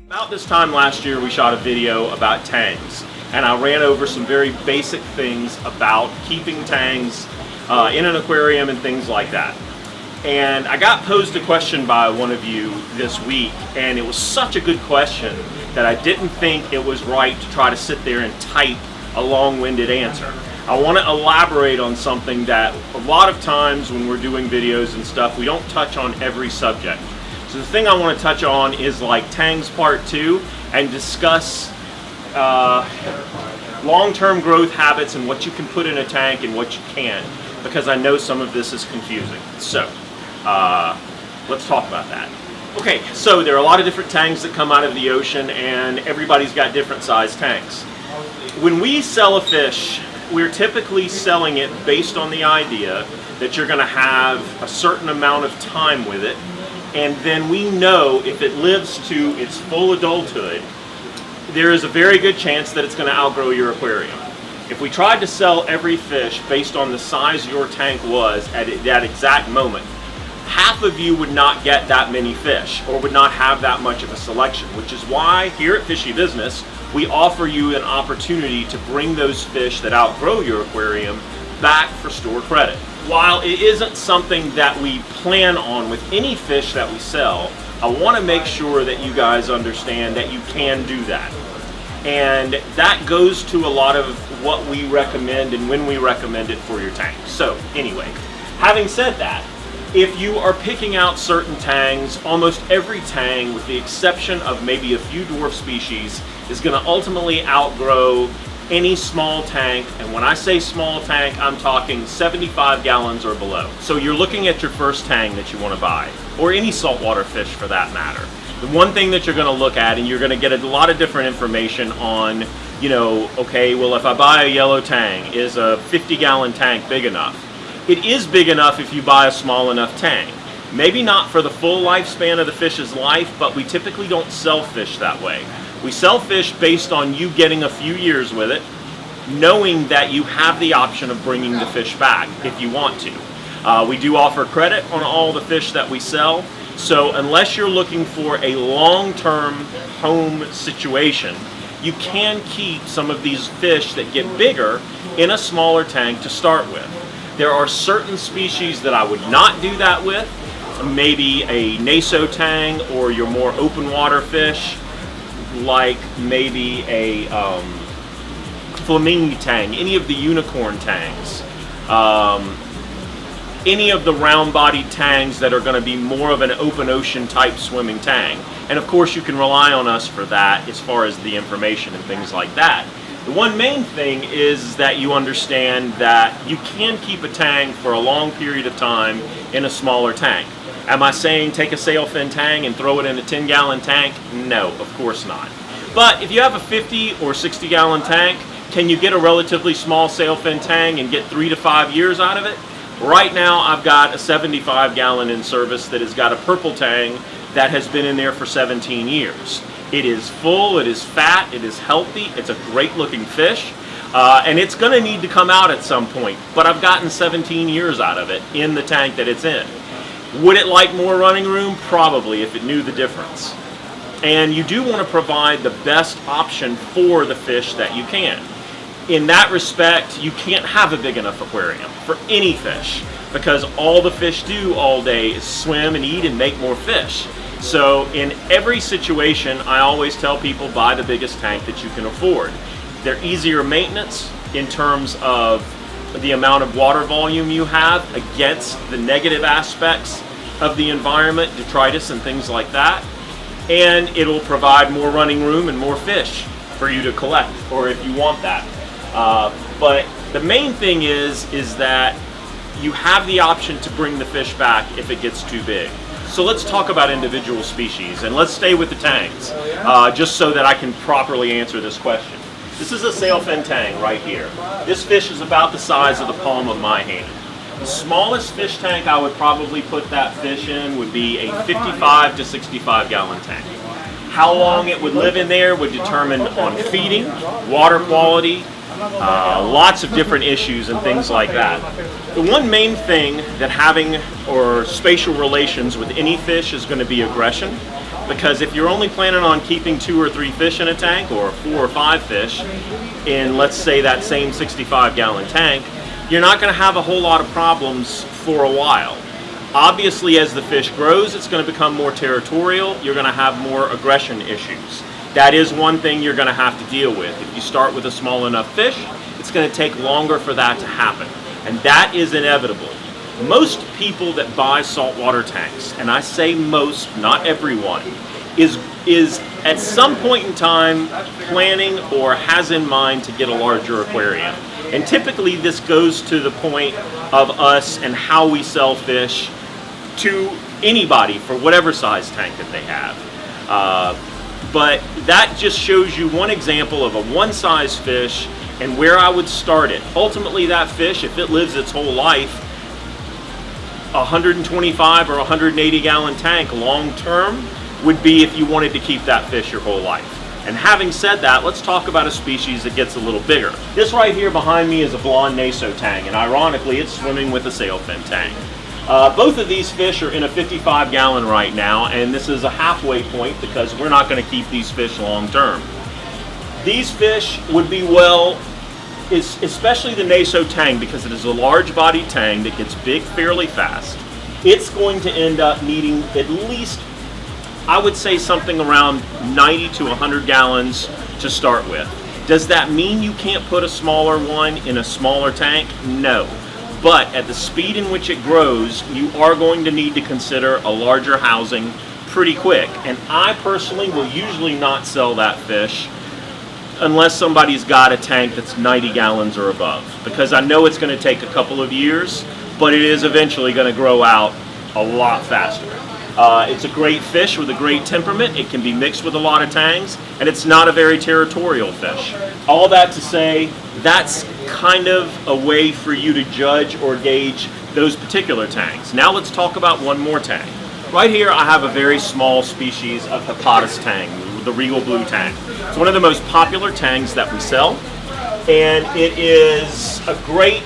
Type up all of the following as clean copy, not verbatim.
About this time last year, we shot a video about tangs, and I ran over some very basic things about keeping tangs in an aquarium and things like that. And I got posed a question by one of you this week, and it was such a good question that I didn't think it was right to try to sit there and type a long-winded answer. I want to elaborate on something that a lot of times when we're doing videos and stuff, we don't touch on every subject. So the thing I want to touch on is like Tangs Part 2 and discuss long-term growth habits and what you can put in a tank and what you can't, because I know some of this is confusing. So let's talk about that. Okay, so there are a lot of different tangs that come out of the ocean, and everybody's got different size tanks. When we sell a fish, we're typically selling it based on the idea that you're going to have a certain amount of time with it, and then we know if it lives to its full adulthood, there is a very good chance that it's going to outgrow your aquarium. If we tried to sell every fish based on the size your tank was at that exact moment, half of you would not get that many fish or would not have that much of a selection, which is why here at Fishy Business, we offer you an opportunity to bring those fish that outgrow your aquarium back for store credit. While it isn't something that we plan on with any fish that we sell, I want to make sure that you guys understand that you can do that. And that goes to a lot of what we recommend and when we recommend it for your tank. So anyway, having said that, if you are picking out certain tangs, almost every tang, with the exception of maybe a few dwarf species, is going to ultimately outgrow any small tank. And when I say small tank, I'm talking 75 gallons or below. So you're looking at your first tang that you want to buy, or any saltwater fish for that matter. The one thing that you're going to look at, and you're going to get a lot of different information on, you know, okay, well, if I buy a yellow tang, is a 50-gallon tank big enough? It is big enough if you buy a small enough tang. Maybe not for the full lifespan of the fish's life, but we typically don't sell fish that way. We sell fish based on you getting a few years with it, knowing that you have the option of bringing the fish back if you want to. We do offer credit on all the fish that we sell, so unless you're looking for a long-term home situation, you can keep some of these fish that get bigger in a smaller tank to start with. There are certain species that I would not do that with, maybe a Naso tang or your more open water fish, like maybe a flamingo tang, any of the unicorn tangs, any of the round-bodied tangs that are going to be more of an open ocean type swimming tang. And of course you can rely on us for that as far as the information and things like that. The one main thing is that you understand that you can keep a tang for a long period of time in a smaller tank. Am I saying take a Sailfin Tang and throw it in a 10-gallon tank? No, of course not. But if you have a 50 or 60-gallon tank, can you get a relatively small Sailfin Tang and get 3 to 5 years out of it? Right now I've got a 75-gallon in service that has got a purple tang that has been in there for 17 years. It is full, it is fat, it is healthy, it's a great looking fish, and it's going to need to come out at some point, but I've gotten 17 years out of it in the tank that it's in. Would it like more running room? Probably, if it knew the difference. And you do want to provide the best option for the fish that you can. In that respect, you can't have a big enough aquarium for any fish, because all the fish do all day is swim and eat and make more fish. So in every situation, I always tell people buy the biggest tank that you can afford. They're easier maintenance in terms of the amount of water volume you have against the negative aspects of the environment, detritus and things like that. And it'll provide more running room and more fish for you to collect, or if you want that. But the main thing is that you have the option to bring the fish back if it gets too big. So let's talk about individual species, and let's stay with the tangs, just so that I can properly answer this question. This is a Sailfin Tang right here. This fish is about the size of the palm of my hand. The smallest fish tank I would probably put that fish in would be a 55 to 65 gallon tank. How long it would live in there would determine on feeding, water quality, lots of different issues and things like that. The one main thing that having or spatial relations with any fish is going to be aggression. Because if you're only planning on keeping 2 or 3 fish in a tank, or 4 or 5 fish in, let's say, that same 65-gallon tank, you're not going to have a whole lot of problems for a while. Obviously, as the fish grows, it's going to become more territorial. You're going to have more aggression issues. That is one thing you're going to have to deal with. If you start with a small enough fish, it's going to take longer for that to happen. And that is inevitable. Most people that buy saltwater tanks, and I say most, not everyone, is at some point in time planning or has in mind to get a larger aquarium. And typically this goes to the point of us and how we sell fish to anybody for whatever size tank that they have. But that just shows you one example of a one-size fish and where I would start it. Ultimately, that fish, if it lives its whole life, 125 or 180 gallon tank long term would be if you wanted to keep that fish your whole life. And having said that, let's talk about a species that gets a little bigger. This right here behind me is a blonde Naso tang, and ironically it's swimming with a Sailfin Tang. Both of these fish are in a 55 gallon right now, and this is a halfway point because we're not going to keep these fish long term. These fish would be well, especially the Naso tang, because it is a large bodied tang that gets big fairly fast. It's going to end up needing at least, I would say, something around 90 to 100 gallons to start with. Does that mean you can't put a smaller one in a smaller tank? No. But at the speed in which it grows, you are going to need to consider a larger housing pretty quick. And I personally will usually not sell that fish unless somebody's got a tank that's 90 gallons or above, because I know it's going to take a couple of years, but it is eventually going to grow out a lot faster. It's a great fish with a great temperament. It can be mixed with a lot of tangs, and it's not a very territorial fish. All that to say, that's kind of a way for you to judge or gauge those particular tangs. Now let's talk about one more tang. Right here I have a very small species of Aquatic tang, the regal blue tang. It's one of the most popular tangs that we sell, and it is a great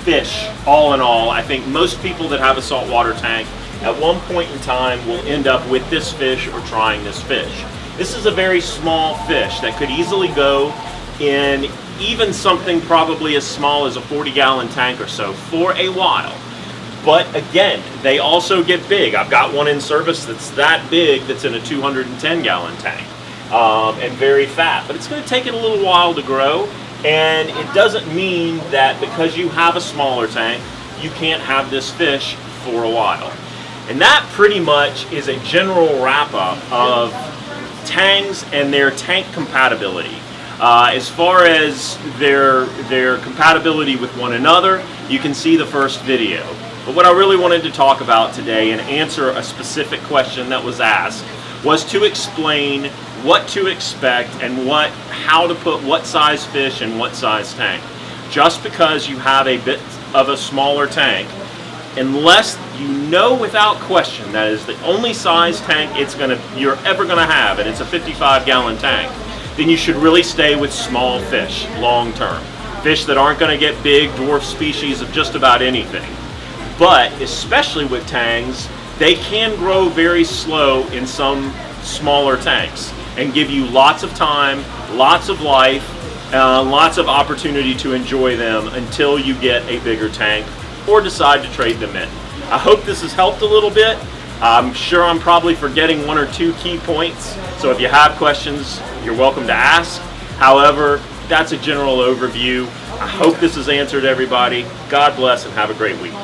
fish all in all. I think most people that have a saltwater tank at one point in time will end up with this fish or trying this fish. This is a very small fish that could easily go in even something probably as small as a 40-gallon tank or so for a while. But again, they also get big. I've got one in service that's that big, that's in a 210-gallon tank, and very fat. But it's going to take it a little while to grow, and it doesn't mean that because you have a smaller tank, you can't have this fish for a while. And that pretty much is a general wrap-up of tangs and their tank compatibility. As far as their compatibility with one another, you can see the first video. But what I really wanted to talk about today and answer a specific question that was asked was to explain what to expect and how to put what size fish in what size tank. Just because you have a bit of a smaller tank, unless you know without question that is the only size tank you're ever going to have, and it's a 55-gallon tank, then you should really stay with small fish long term. Fish that aren't going to get big, dwarf species of just about anything. But especially with tangs, they can grow very slow in some smaller tanks and give you lots of time, lots of life, lots of opportunity to enjoy them until you get a bigger tank or decide to trade them in. I hope this has helped a little bit. I'm sure I'm probably forgetting one or two key points, so if you have questions, you're welcome to ask. However, that's a general overview. I hope this has answered everybody. God bless and have a great week.